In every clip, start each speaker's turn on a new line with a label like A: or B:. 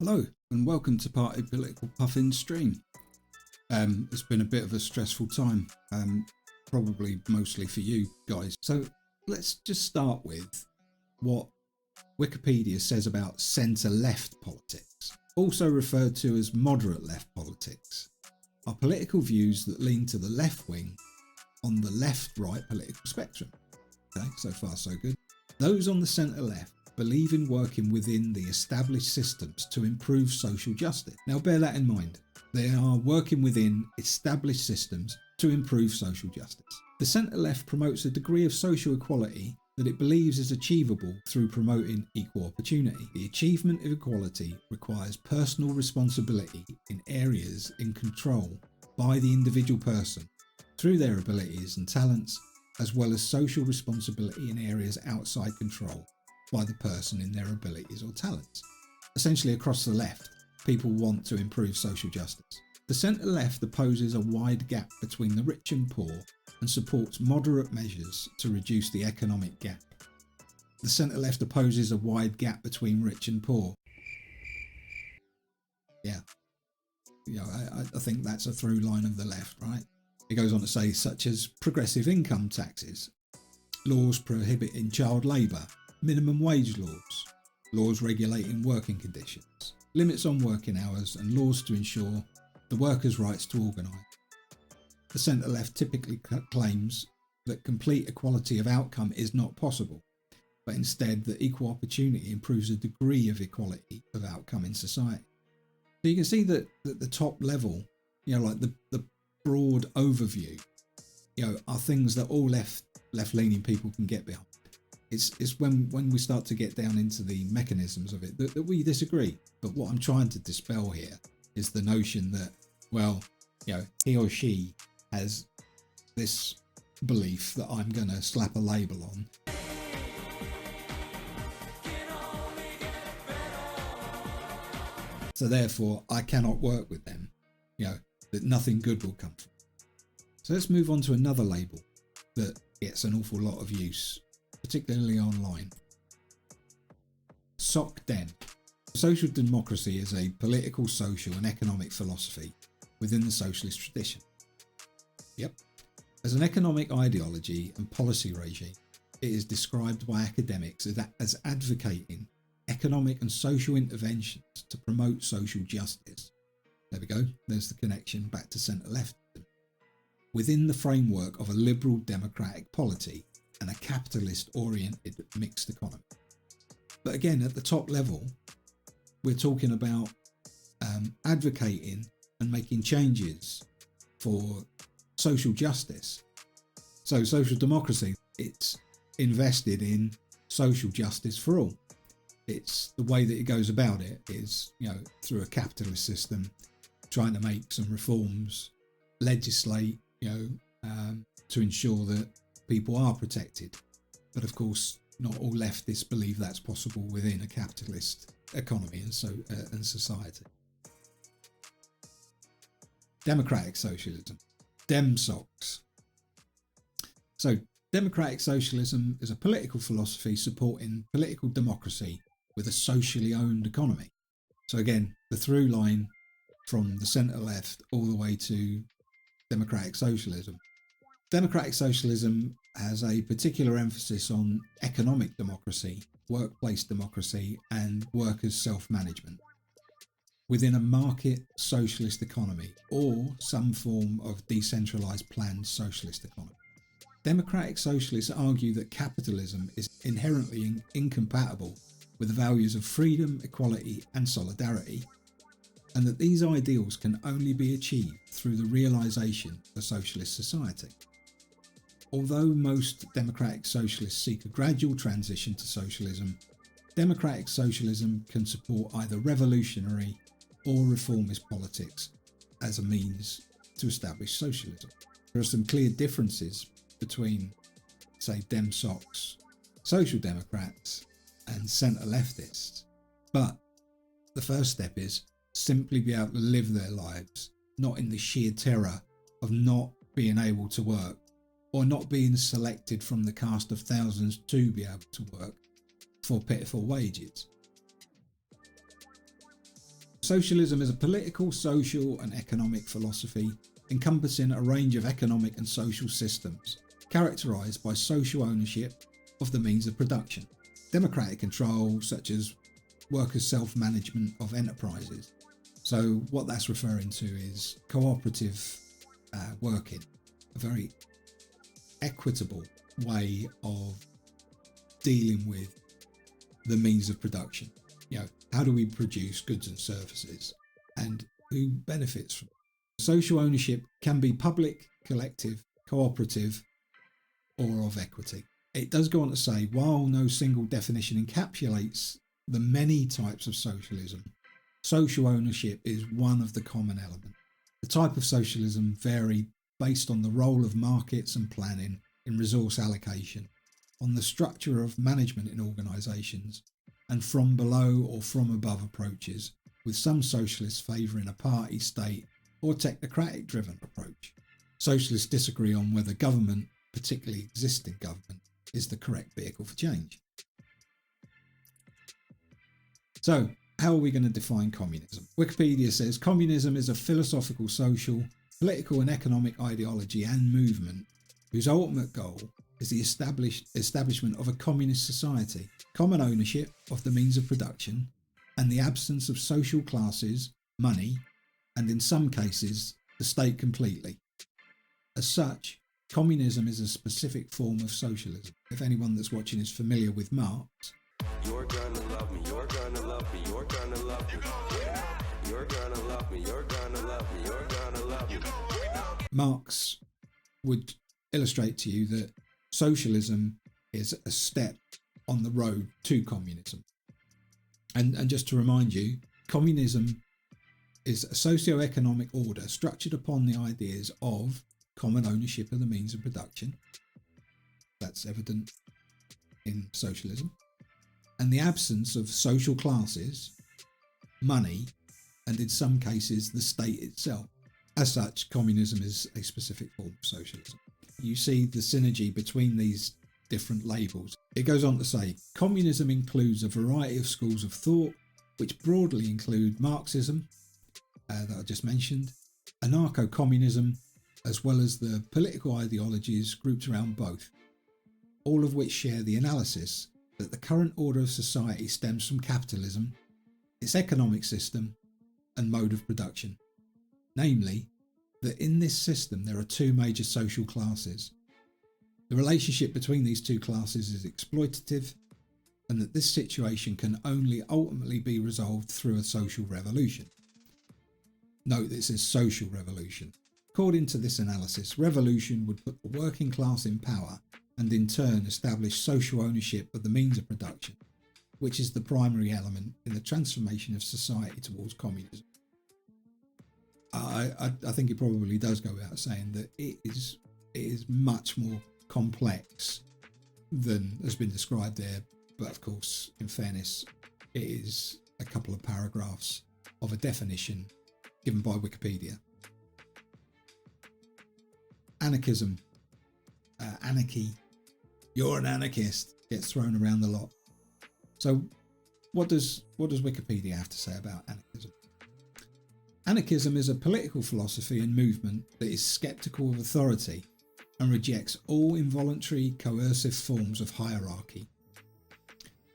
A: Hello and welcome to Party Political Puffin stream. It's been a bit of a stressful time, probably mostly for you guys. So let's just start with what Wikipedia says about centre-left politics, also referred to as moderate-left politics, are political views that lean to the left wing on the left-right political spectrum. Okay, so far so good. Those on the centre-left believe in working within the established systems to improve social justice. Now bear that in mind. They are working within established systems to improve social justice. The centre-left promotes a degree of social equality that it believes is achievable through promoting equal opportunity. The achievement of equality requires personal responsibility in areas in control by the individual person through their abilities and talents, as well as social responsibility in areas outside control by the person in their abilities or talents. Essentially, across the left, people want to improve social justice. The centre-left opposes a wide gap between the rich and poor and supports moderate measures to reduce the economic gap. The centre-left opposes a wide gap between rich and poor. Yeah, I think that's a through line of the left, right? It goes on to say, such as progressive income taxes, laws prohibiting child labour, minimum wage laws, laws regulating working conditions, limits on working hours, and laws to ensure the workers' rights to organise. The centre-left typically claims that complete equality of outcome is not possible, but instead that equal opportunity improves the degree of equality of outcome in society. So you can see that at the top level, like the broad overview, are things that all left-leaning people can get behind. It's when we start to get down into the mechanisms of it that we disagree. But what I'm trying to dispel here is the notion that, he or she has this belief that I'm going to slap a label on. So therefore, I cannot work with them, that nothing good will come from it. So let's move on to another label that gets an awful lot of use, particularly online. SocDem. Social democracy is a political, social and economic philosophy within the socialist tradition. Yep. As an economic ideology and policy regime, it is described by academics as advocating economic and social interventions to promote social justice. There we go. There's the connection back to centre-left. Within the framework of a liberal democratic polity and a capitalist-oriented mixed economy. But again, at the top level, we're talking about advocating and making changes for social justice. So social democracy, it's invested in social justice for all. It's the way that it goes about it is, through a capitalist system, trying to make some reforms, legislate, to ensure that people are protected. But of course, not all leftists believe that's possible within a capitalist economy and society. Democratic socialism, DemSocs. So democratic socialism is a political philosophy supporting political democracy with a socially owned economy. So again, the through line from the centre left all the way to democratic socialism. Democratic socialism has a particular emphasis on economic democracy, workplace democracy, and workers' self-management within a market socialist economy or some form of decentralised planned socialist economy. Democratic socialists argue that capitalism is inherently incompatible with the values of freedom, equality, and solidarity, and that these ideals can only be achieved through the realisation of a socialist society. Although most democratic socialists seek a gradual transition to socialism, democratic socialism can support either revolutionary or reformist politics as a means to establish socialism. There are some clear differences between, say, DemSocs, Social Democrats and centre-leftists, but the first step is simply be able to live their lives, not in the sheer terror of not being able to work or not being selected from the cast of thousands to be able to work for pitiful wages. Socialism is a political, social and economic philosophy encompassing a range of economic and social systems characterised by social ownership of the means of production, democratic control such as workers' self-management of enterprises. So what that's referring to is cooperative working, a very equitable way of dealing with the means of production. You know, how do we produce goods and services, and who benefits from it? Social ownership can be public, collective, cooperative, or of equity. It does go on to say, while no single definition encapsulates the many types of socialism, social ownership is one of the common elements. The type of socialism varied based on the role of markets and planning in resource allocation, on the structure of management in organisations, and from below or from above approaches, with some socialists favouring a party, state or technocratic driven approach. Socialists disagree on whether government, particularly existing government, is the correct vehicle for change. So, how are we going to define communism? Wikipedia says communism is a philosophical, social, political and economic ideology and movement whose ultimate goal is the establishment of a communist society, common ownership of the means of production, and the absence of social classes, money, and in some cases, the state completely. As such, communism is a specific form of socialism. If anyone that's watching is familiar with Marx,
B: you're gonna love me, you're gonna love me, you're gonna love me, you're gonna love me, you're gonna love me, you're gonna love me.
A: Marx would illustrate to you that socialism is a step on the road to communism. And just to remind you, communism is a socio-economic order structured upon the ideas of common ownership of the means of production. That's evident in socialism. And the absence of social classes, money, and in some cases the state itself. As such, communism is a specific form of socialism. You see the synergy between these different labels. It goes on to say, communism includes a variety of schools of thought, which broadly include Marxism, that I just mentioned, anarcho-communism, as well as the political ideologies grouped around both, all of which share the analysis that the current order of society stems from capitalism, its economic system, and mode of production. Namely, that in this system there are two major social classes. The relationship between these two classes is exploitative, and that this situation can only ultimately be resolved through a social revolution. Note this is social revolution. According to this analysis, revolution would put the working class in power and in turn establish social ownership of the means of production, which is the primary element in the transformation of society towards communism. I think it probably does go without saying that it is much more complex than has been described there, but of course, in fairness, it is a couple of paragraphs of a definition given by Wikipedia. Anarchism, anarchy, you're an anarchist, gets thrown around a lot. So what does Wikipedia have to say about anarchism? Anarchism is a political philosophy and movement that is sceptical of authority and rejects all involuntary coercive forms of hierarchy.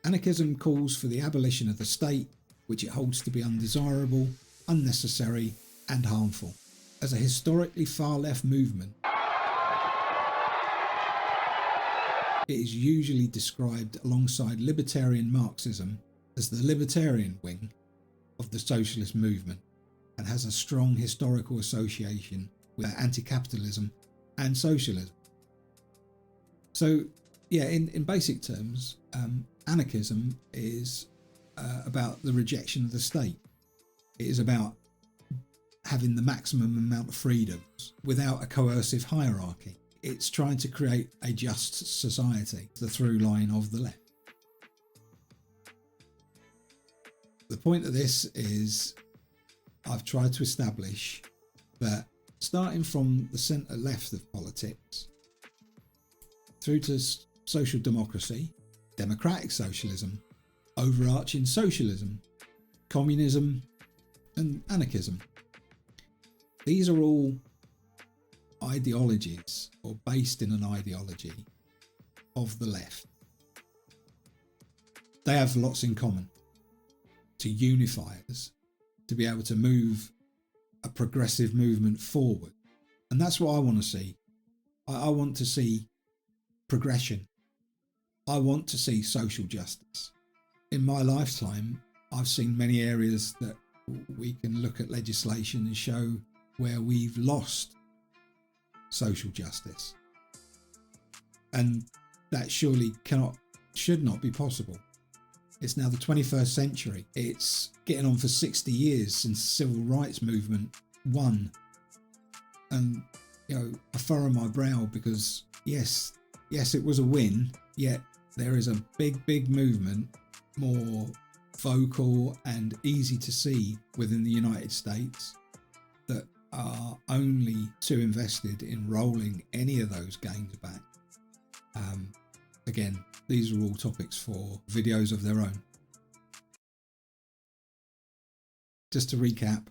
A: Anarchism calls for the abolition of the state, which it holds to be undesirable, unnecessary and harmful. As a historically far-left movement, it is usually described alongside libertarian Marxism as the libertarian wing of the socialist movement, and has a strong historical association with anti-capitalism and socialism. So, yeah, in basic terms, anarchism is about the rejection of the state. It is about having the maximum amount of freedoms without a coercive hierarchy. It's trying to create a just society, the through line of the left. The point of this is I've tried to establish that starting from the centre left of politics through to social democracy, democratic socialism, overarching socialism, communism, and anarchism. These are all ideologies, or based in an ideology of the left. They have lots in common to unify us, to be able to move a progressive movement forward. And that's what I want to see. I want to see progression. I want to see social justice. In my lifetime, I've seen many areas that we can look at legislation and show where we've lost social justice. And that surely should not be possible. It's now the 21st century. It's getting on for 60 years since the civil rights movement won. And, I furrow my brow because, yes, it was a win, yet there is a big movement, more vocal and easy to see within the United States, that are only too invested in rolling any of those gains back. Again, these are all topics for videos of their own. Just to recap,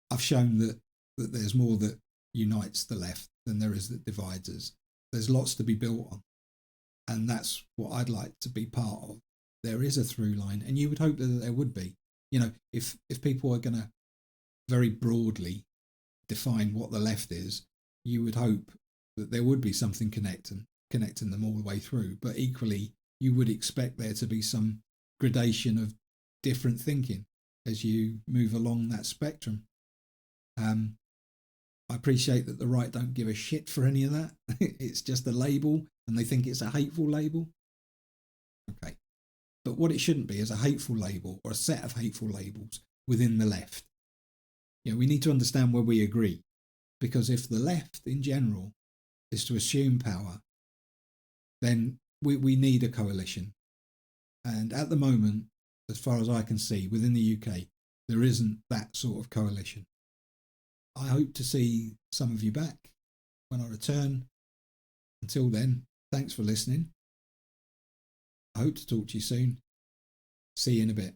A: I've shown that there's more that unites the left than there is that divides us. There's lots to be built on, and that's what I'd like to be part of. There is a through line, and you would hope that there would be. If people are going to very broadly define what the left is, you would hope that there would be something connecting them all the way through. But equally, you would expect there to be some gradation of different thinking as you move along that spectrum. I appreciate that the right don't give a shit for any of that. It's just a label, and they think it's a hateful label. Okay. But what it shouldn't be is a hateful label or a set of hateful labels within the left. We need to understand where we agree, because if the left in general is to assume power, then we need a coalition. And at the moment, as far as I can see, within the UK, there isn't that sort of coalition. I hope to see some of you back when I return. Until then, thanks for listening. I hope to talk to you soon. See you in a bit.